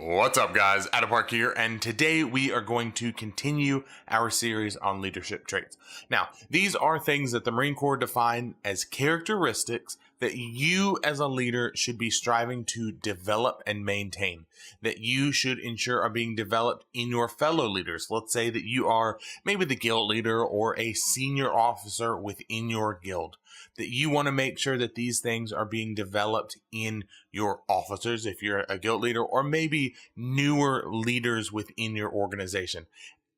What's up, guys? Adam Park here, and today we are going to continue our series on leadership traits. Now, these are things that the Marine Corps define as characteristics that you as a leader should be striving to develop and maintain, that you should ensure are being developed in your fellow leaders. Let's say that you are maybe the guild leader or a senior officer within your guild, that you want to make sure that these things are being developed in your officers, if you're a guild leader, or maybe newer leaders within your organization.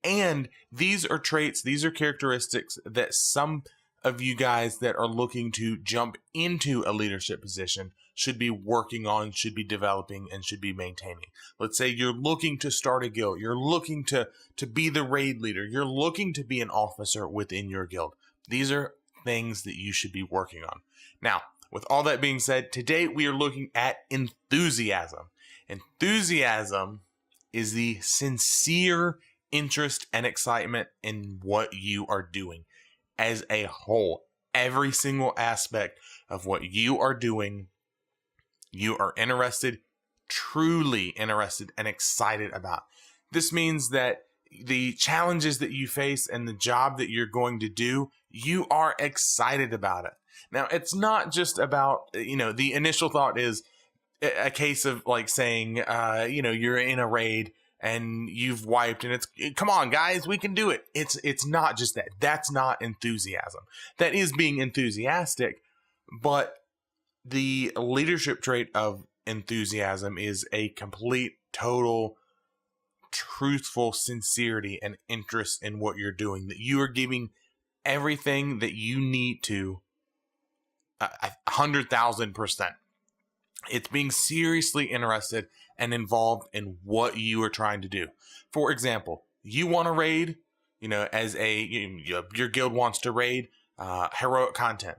And these are traits, these are characteristics that some of you guys that are looking to jump into a leadership position should be working on, should be developing, and should be maintaining. Let's say you're looking to start a guild, you're looking to be the raid leader, you're looking to be an officer within your guild. These are things that you should be working on. Now, with all that being said, today we are looking at enthusiasm. Enthusiasm is the sincere interest and excitement in what you are doing as a whole. Every single aspect of what you are doing, you are interested, truly interested, and excited about. This means that the challenges that you face and the job that you're going to do, you are excited about it. Now, it's not just about, the initial thought is a case of like saying, you're in a raid and you've wiped and come on, guys, we can do it. It's not just that. That's not enthusiasm. That is being enthusiastic, but the leadership trait of enthusiasm is a complete, total, truthful sincerity and interest in what you're doing, that you are giving everything that you need to 100,000%. It's being seriously interested and involved in what you are trying to do. For example, you want to raid, as your guild wants to raid heroic content.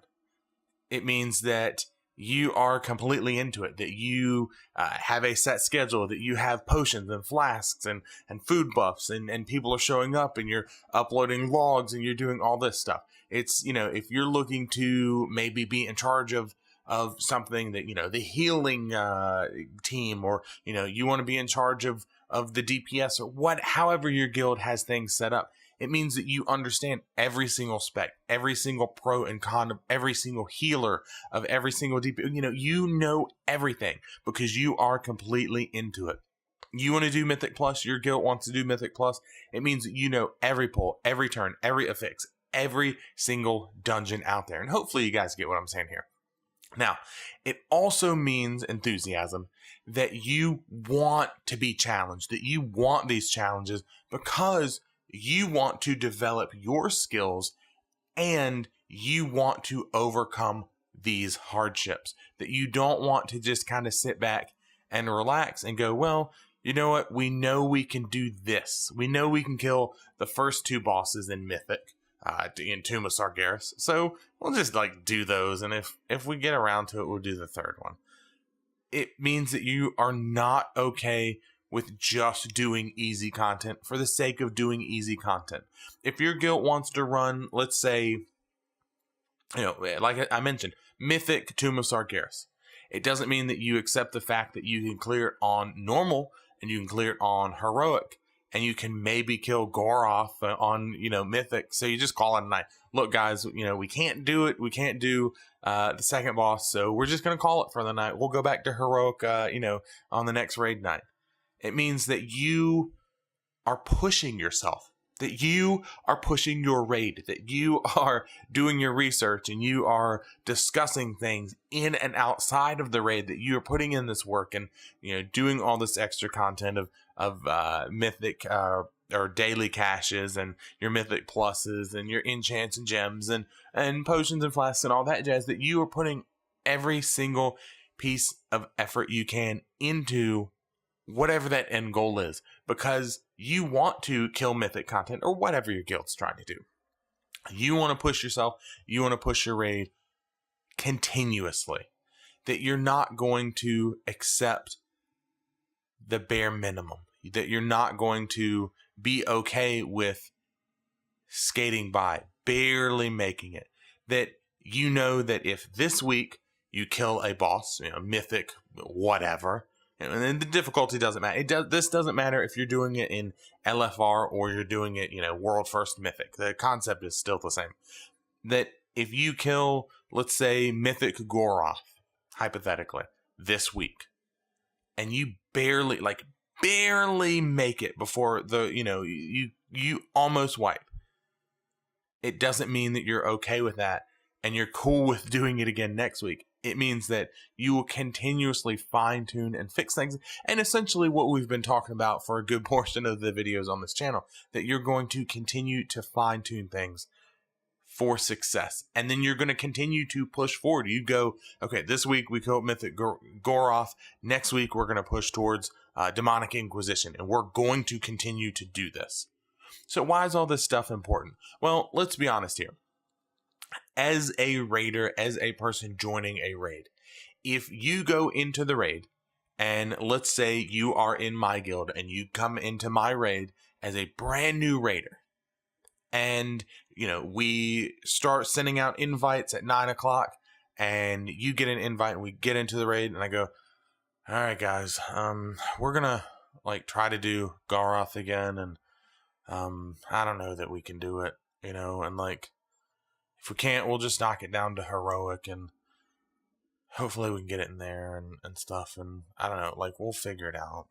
It means that you are completely into it, that you have a set schedule, that you have potions and flasks and food buffs and people are showing up and you're uploading logs and you're doing all this stuff. It's, if you're looking to maybe be in charge of something that, the healing team, or, you want to be in charge of the DPS or however your guild has things set up. It means that you understand every single spec, every single pro and con of every single healer of every single DPS. You know everything because you are completely into it. You want to do Mythic Plus, your guild wants to do Mythic Plus. It means that you know every pull, every turn, every affix, every single dungeon out there. And hopefully you guys get what I'm saying here. Now, it also means enthusiasm, that you want to be challenged, that you want these challenges because you want to develop your skills and you want to overcome these hardships, that you don't want to just kind of sit back and relax and go, well, you know what? We know we can do this. We know we can kill the first two bosses in Mythic. In Tomb of Sargeras. So we'll just do those, and if we get around to it, we'll do the third one. It means that you are not okay with just doing easy content for the sake of doing easy content. If your guild wants to run, let's say, like I mentioned, Mythic Tomb of Sargeras, it doesn't mean that you accept the fact that you can clear it on normal and you can clear it on heroic. And you can maybe kill Goroth on, Mythic. So you just call it a night. Look, guys, we can't do it. We can't do the second boss. So we're just going to call it for the night. We'll go back to Heroic, on the next raid night. It means that you are pushing yourself, that you are pushing your raid, that you are doing your research and you are discussing things in and outside of the raid, that you are putting in this work and, doing all this extra content of Mythic or daily caches and your Mythic pluses and your enchants and gems and potions and flasks and all that jazz, that you are putting every single piece of effort you can into whatever that end goal is, because you want to kill Mythic content or whatever your guild's trying to do. You want to push yourself, you want to push your raid continuously, that you're not going to accept the bare minimum, that you're not going to be okay with skating by, barely making it, that you know that if this week you kill a boss, Mythic, whatever, And then the difficulty doesn't matter. This doesn't matter if you're doing it in LFR or you're doing it, world first mythic. The concept is still the same. That if you kill, let's say, mythic Goroth, hypothetically, this week, and you barely make it before you almost wipe, it doesn't mean that you're okay with that and you're cool with doing it again next week. It means that you will continuously fine tune and fix things. And essentially what we've been talking about for a good portion of the videos on this channel, that you're going to continue to fine tune things for success. And then you're going to continue to push forward. You go, okay, this week we killed Mythic Goroth. Next week we're going to push towards Demonic Inquisition. And we're going to continue to do this. So why is all this stuff important? Well, let's be honest here. As a raider, as a person joining a raid, if you go into the raid and let's say you are in my guild and you come into my raid as a brand new raider and, we start sending out invites at 9 o'clock and you get an invite and we get into the raid and I go, all right, guys, we're going to try to do Goroth again. And, I don't know that we can do it, and if we can't, we'll just knock it down to heroic and hopefully we can get it in there and stuff. And I don't know, we'll figure it out.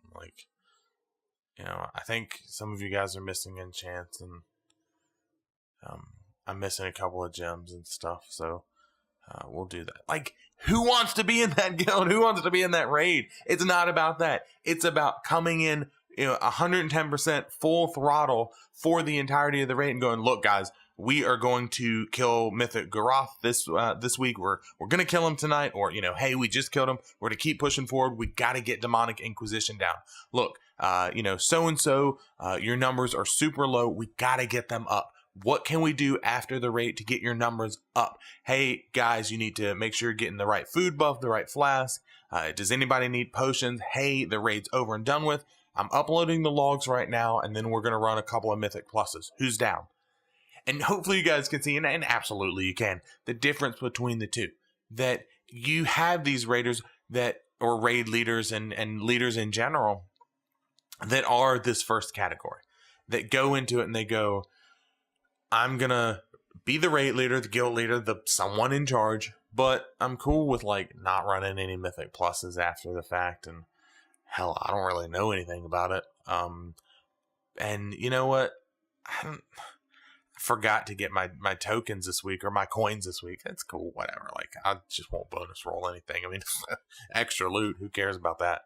I think some of you guys are missing enchants and I'm missing a couple of gems and stuff. So we'll do that. Who wants to be in that guild? Who wants to be in that raid? It's not about that. It's about coming in 110% full throttle for the entirety of the raid and going, look, guys, we are going to kill Mythic Goroth this week. We're going to kill him tonight. Or, hey, we just killed him. We're going to keep pushing forward. We got to get Demonic Inquisition down. Look, so-and-so, your numbers are super low. We got to get them up. What can we do after the raid to get your numbers up? Hey, guys, you need to make sure you're getting the right food buff, the right flask. Does anybody need potions? Hey, the raid's over and done with. I'm uploading the logs right now, and then we're going to run a couple of Mythic Pluses. Who's down? And hopefully you guys can see, and absolutely you can, the difference between the two. That you have these raiders or raid leaders and leaders in general that are this first category. That go into it and they go, I'm going to be the raid leader, the guild leader, someone in charge, but I'm cool with not running any Mythic Pluses after the fact. And hell, I don't really know anything about it. And you know what? I forgot to get my tokens this week or my coins this week. That's cool, whatever. I just won't bonus roll anything. I mean, extra loot, who cares about that?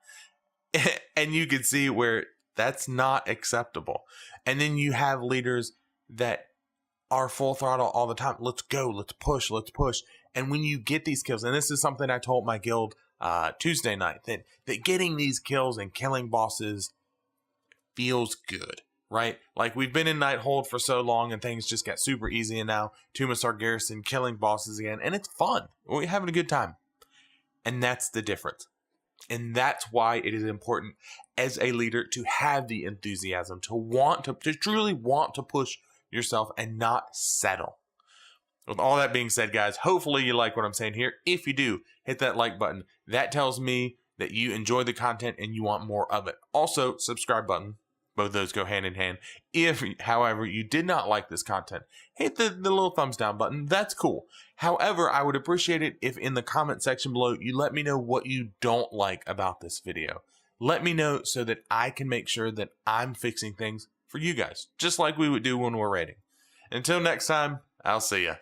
And you can see where that's not acceptable. And then you have leaders that are full throttle all the time. Let's go, let's push. And when you get these kills, and this is something I told my guild Tuesday night, that getting these kills and killing bosses feels good, right? We've been in Nighthold for so long and things just got super easy, and now Tomb of Sargeras killing bosses again, and it's fun. We're having a good time. And that's the difference. And that's why it is important as a leader to have the enthusiasm, to truly want to push yourself and not settle. With all that being said, guys, hopefully you like what I'm saying here. If you do, hit that like button. That tells me that you enjoy the content and you want more of it. Also, subscribe button. Both those go hand in hand. If, however, you did not like this content, hit the little thumbs down button. That's cool. However, I would appreciate it if in the comment section below, you let me know what you don't like about this video. Let me know so that I can make sure that I'm fixing things for you guys, just like we would do when we're rating. Until next time, I'll see ya.